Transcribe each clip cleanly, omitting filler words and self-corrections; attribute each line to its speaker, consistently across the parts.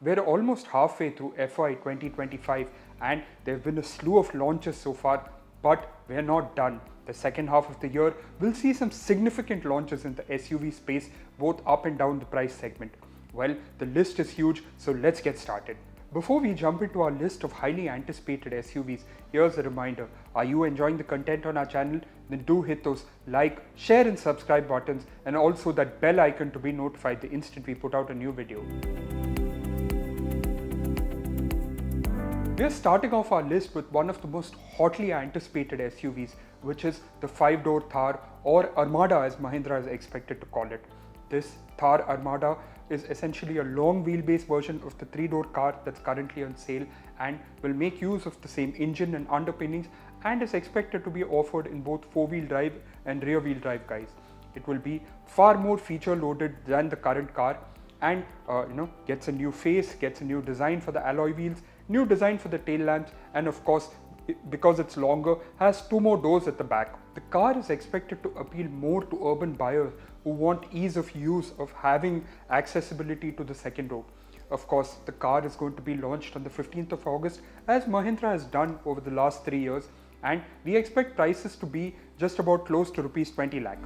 Speaker 1: We're almost halfway through FY 2025 and there have been a slew of launches so far, but we're not done. The second half of the year will see some significant launches in the SUV space, both up and down the price segment. Well, the list is huge, so let's get started. Before we jump into our list of highly anticipated SUVs, here's a reminder. Are you enjoying the content on our channel? Then do hit those like, share and subscribe buttons, and also that bell icon to be notified the instant we put out a new video. We are starting off our list with one of the most hotly anticipated SUVs, which is the 5-door Thar, or Armada as Mahindra is expected to call it. This Thar Armada is essentially a long wheelbase version of the 3-door car that's currently on sale and will make use of the same engine and underpinnings, and is expected to be offered in both 4-wheel drive and rear-wheel drive guys. It will be far more feature loaded than the current car and gets a new face, gets a new design for the alloy wheels, new design for the tail lamps, and of course, because it's longer, has 2 more doors at the back. The car is expected to appeal more to urban buyers who want ease of use of having accessibility to the second row. Of course, the car is going to be launched on the 15th of August as Mahindra has done over the last 3 years, and we expect prices to be just about close to rupees 20 lakh.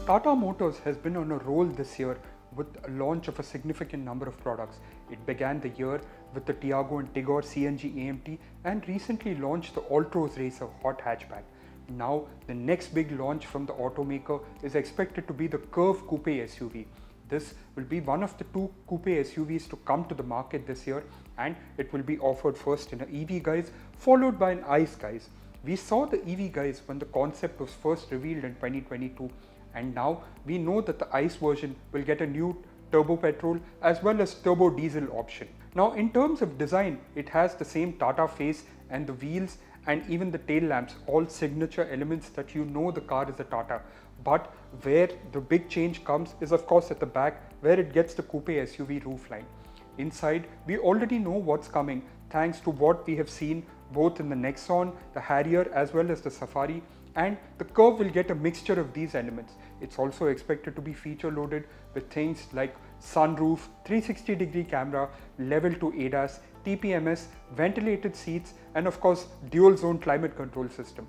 Speaker 1: Tata Motors has been on a roll this year with a launch of a significant number of products. It began the year with the Tiago and Tigor CNG AMT and recently launched the Altroz Racer hot hatchback. Now, the next big launch from the automaker is expected to be the Curvv Coupe SUV. This will be one of the 2 coupe SUVs to come to the market this year, and it will be offered first in an EV guise, followed by an ICE guise. We saw the EV guise when the concept was first revealed in 2022, and now we know that the ICE version will get a new turbo petrol as well as turbo diesel option. Now, in terms of design, it has the same Tata face and the wheels and even the tail lamps, all signature elements that you know the car is a Tata. But where the big change comes is of course at the back, where it gets the coupe SUV roofline. Inside, we already know what's coming thanks to what we have seen both in the Nexon, the Harrier as well as the Safari, and the Curvv will get a mixture of these elements. It's also expected to be feature loaded with things like sunroof, 360-degree camera, level 2 ADAS, TPMS, ventilated seats, and of course dual zone climate control system.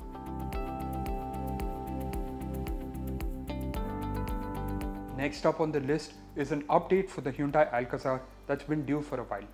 Speaker 1: Next up on the list is an update for the Hyundai Alcazar that's been due for a while.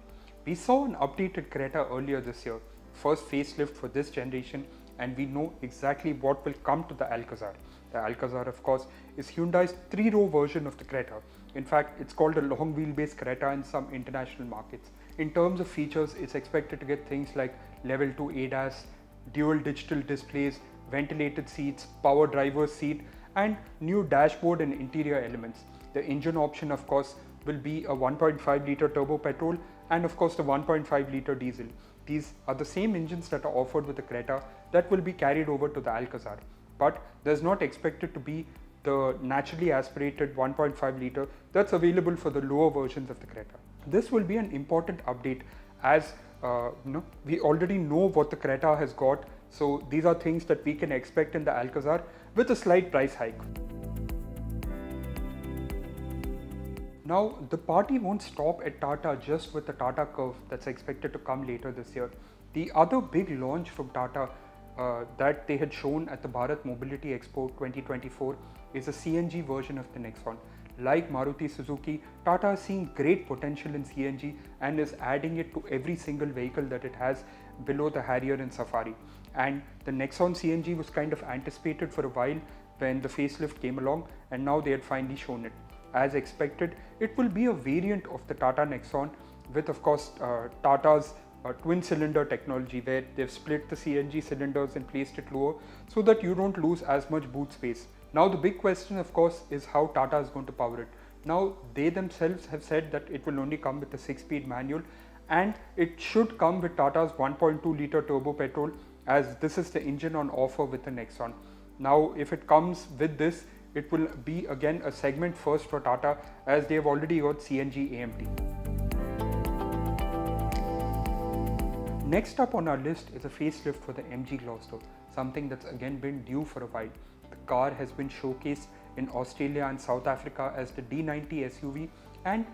Speaker 1: We saw an updated Creta earlier this year, first facelift for this generation, and we know exactly what will come to the Alcazar. The Alcazar, of course, is Hyundai's 3-row version of the Creta. In fact, it's called a long wheelbase Creta in some international markets. In terms of features, it's expected to get things like level 2 ADAS, dual digital displays, ventilated seats, power driver's seat, and new dashboard and interior elements. The engine option, of course, will be a 1.5 litre turbo petrol and of course the 1.5 litre diesel. These are the same engines that are offered with the Creta that will be carried over to the Alcazar. But there's not expected to be the naturally aspirated 1.5 litre that's available for the lower versions of the Creta. This will be an important update as we already know what the Creta has got, so these are things that we can expect in the Alcazar with a slight price hike. Now, the party won't stop at Tata just with the Tata Curvv that's expected to come later this year. The other big launch from Tata that they had shown at the Bharat Mobility Expo 2024 is a CNG version of the Nexon. Like Maruti Suzuki, Tata is seeing great potential in CNG and is adding it to every single vehicle that it has below the Harrier and Safari. And the Nexon CNG was kind of anticipated for a while when the facelift came along, and now they had finally shown it. As expected, it will be a variant of the Tata Nexon with of course Tata's twin cylinder technology, where they've split the CNG cylinders and placed it lower so that you don't lose as much boot space. Now the big question of course is how Tata is going to power it. Now they themselves have said that it will only come with a 6-speed manual, and it should come with Tata's 1.2 litre turbo petrol, as this is the engine on offer with the Nexon. Now if it comes with this, it will be again a segment first for Tata, as they have already got CNG AMT. Next up on our list is a facelift for the MG Gloster, something that's again been due for a while. The car has been showcased in Australia and South Africa as the D90 SUV, and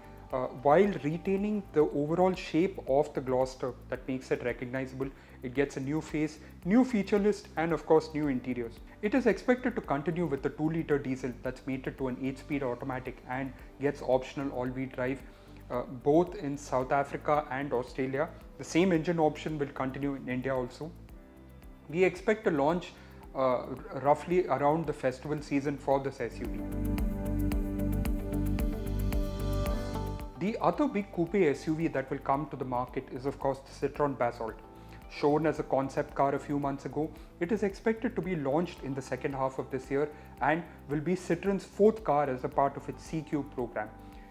Speaker 1: while retaining the overall shape of the Gloster that makes it recognizable, it gets a new face, new feature list, and of course new interiors. It is expected to continue with the 2-liter diesel that's mated to an 8-speed automatic and gets optional all-wheel drive both in South Africa and Australia. The same engine option will continue in India also. We expect to launch roughly around the festival season for this SUV. The other big coupe SUV that will come to the market is of course the Citroën Basalt. Shown as a concept car a few months ago, it is expected to be launched in the second half of this year and will be Citroën's 4th car as a part of its C-Cube program.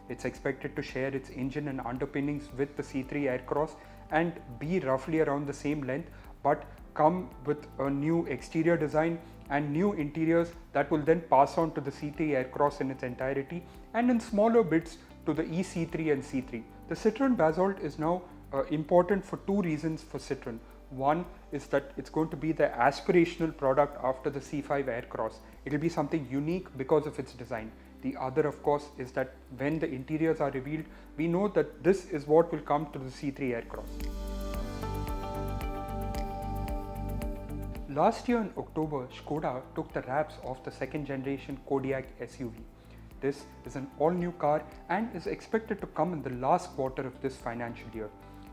Speaker 1: It's expected to share its engine and underpinnings with the C3 Aircross and be roughly around the same length, but come with a new exterior design and new interiors that will then pass on to the C3 Aircross in its entirety and in smaller bits to the EC3 and C3. The Citroën Basalt is now important for two reasons for Citroën. One is that it's going to be the aspirational product after the C5 Aircross. It will be something unique because of its design. The other, of course, is that when the interiors are revealed, we know that this is what will come to the C3 Aircross. Last year in October, Škoda took the wraps of the second generation Kodiaq SUV. This is an all-new car and is expected to come in the last quarter of this financial year.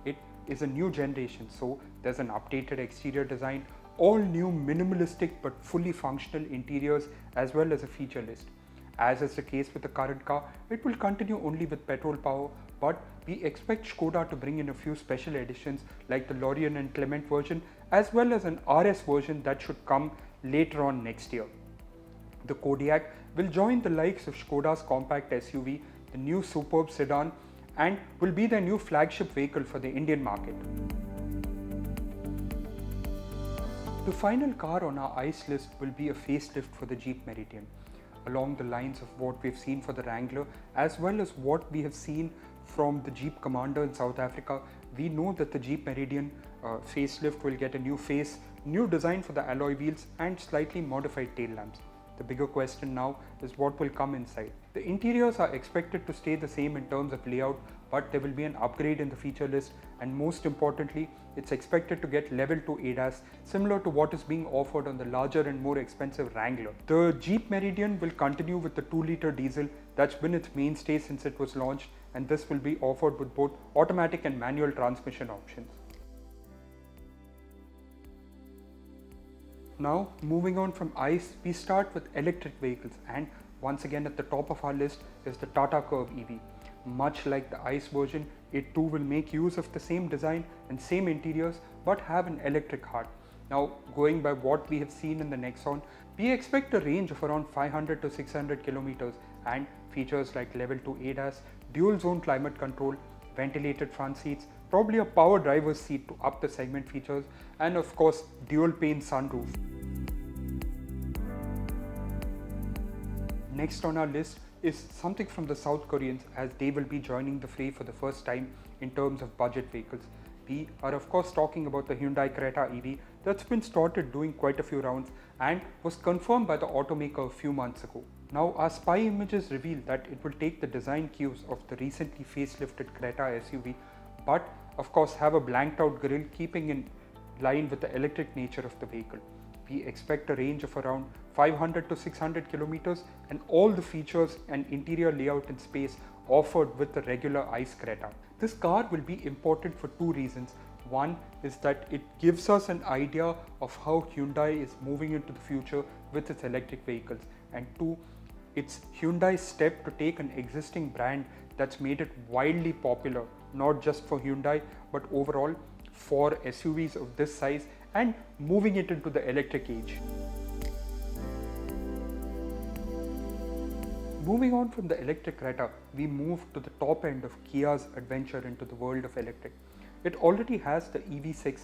Speaker 1: It is a new generation, so there's an updated exterior design, all new minimalistic but fully functional interiors as well as a feature list. As is the case with the current car, it will continue only with petrol power, but we expect Škoda to bring in a few special editions like the Lorient and Clement version as well as an RS version that should come later on next year. The Kodiaq will join the likes of Škoda's compact SUV, the new superb sedan, and will be their new flagship vehicle for the Indian market. The final car on our ICE list will be a facelift for the Jeep Meridian, along the lines of what we've seen for the Wrangler as well as what we have seen from the Jeep Commander in South Africa. We know that the Jeep Meridian facelift will get a new face, new design for the alloy wheels and slightly modified tail lamps. The bigger question now is what will come inside. The interiors are expected to stay the same in terms of layout, but there will be an upgrade in the feature list, and most importantly, it's expected to get level 2 ADAS similar to what is being offered on the larger and more expensive Wrangler. The Jeep Meridian will continue with the 2-liter diesel that's been its mainstay since it was launched, and this will be offered with both automatic and manual transmission options. Now, moving on from ICE, we start with electric vehicles, and once again at the top of our list is the Tata Curvv EV. Much like the ICE version, it too will make use of the same design and same interiors but have an electric heart. Now, going by what we have seen in the Nexon, we expect a range of around 500 to 600 kilometers and features like level 2 ADAS, dual zone climate control, ventilated front seats, probably a power driver's seat to up the segment features, and of course dual pane sunroof. Next on our list is something from the South Koreans, as they will be joining the fray for the first time in terms of budget vehicles. We are of course talking about the Hyundai Creta EV that's been started doing quite a few rounds and was confirmed by the automaker a few months ago. Now our spy images reveal that it will take the design cues of the recently facelifted Creta SUV, but of course have a blanked out grille keeping in line with the electric nature of the vehicle. We expect a range of around 500 to 600 kilometers and all the features and interior layout and space offered with the regular ICE Creta. This car will be important for two reasons. One is that it gives us an idea of how Hyundai is moving into the future with its electric vehicles, and two, it's Hyundai's step to take an existing brand that's made it wildly popular, not just for Hyundai but overall for SUVs of this size, and moving it into the electric age. Moving on from the electric Creta, we move to the top end of Kia's adventure into the world of electric. It already has the EV6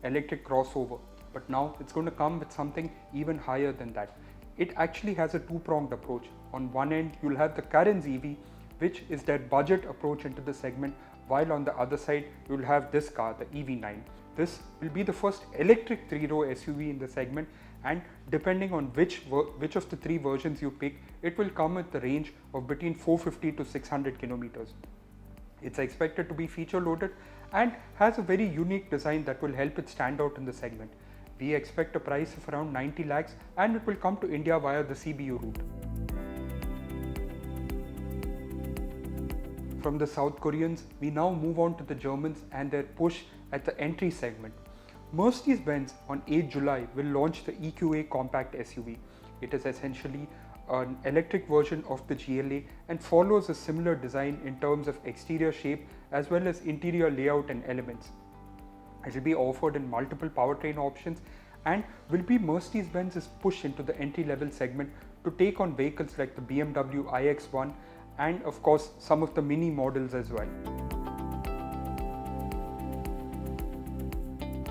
Speaker 1: electric crossover, but now it's going to come with something even higher than that. It actually has a two-pronged approach. On one end, you'll have the Karen's EV, which is their budget approach into the segment, while on the other side, you'll have this car, the EV9. This will be the first electric 3-row SUV in the segment, and depending on which of the three versions you pick, it will come with the range of between 450 to 600 kilometers. It's expected to be feature loaded and has a very unique design that will help it stand out in the segment. We expect a price of around 90 lakhs and it will come to India via the CBU route. From the South Koreans, we now move on to the Germans and their push at the entry segment. Mercedes-Benz on 8 July will launch the EQA compact SUV. It is essentially an electric version of the GLA and follows a similar design in terms of exterior shape as well as interior layout and elements. It will be offered in multiple powertrain options and will be Mercedes-Benz's push into the entry-level segment to take on vehicles like the BMW iX1 and of course some of the mini models as well.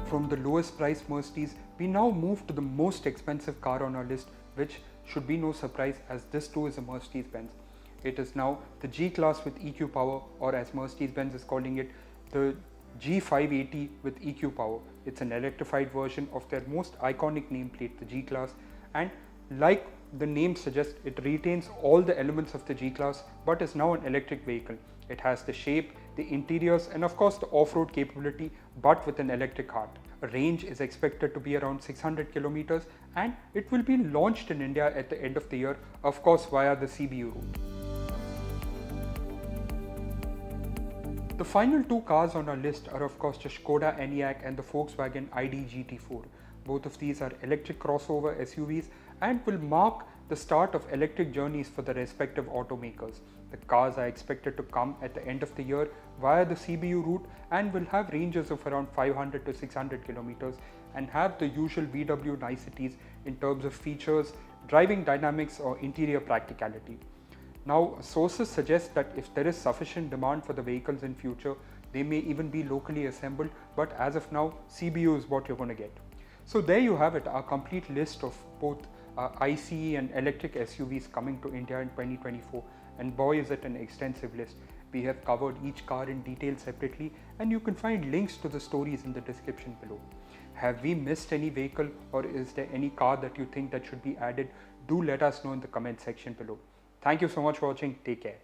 Speaker 1: From the lowest price Mercedes, we now move to the most expensive car on our list, which should be no surprise as this too is a Mercedes-Benz. It is now the G-Class with EQ power, or as Mercedes-Benz is calling it, the G580 with EQ power. It's an electrified version of their most iconic nameplate, the G-Class, and like the name suggests, it retains all the elements of the G-Class but is now an electric vehicle. It has the shape, the interiors and of course the off-road capability but with an electric heart. Range is expected to be around 600 kilometers and it will be launched in India at the end of the year, of course via the CBU route. The final two cars on our list are of course the Skoda Enyaq and the Volkswagen ID GT4. Both of these are electric crossover SUVs and will mark the start of electric journeys for the respective automakers. The cars are expected to come at the end of the year via the CBU route and will have ranges of around 500 to 600 kilometers and have the usual VW niceties in terms of features, driving dynamics or interior practicality. Now, sources suggest that if there is sufficient demand for the vehicles in future, they may even be locally assembled, but as of now, CBU is what you're going to get. So there you have it, our complete list of both ICE and electric SUVs coming to India in 2024, and boy is it an extensive list. We have covered each car in detail separately and you can find links to the stories in the description below. Have we missed any vehicle or is there any car that you think that should be added? Do let us know in the comment section below. Thank you so much for watching. Take care.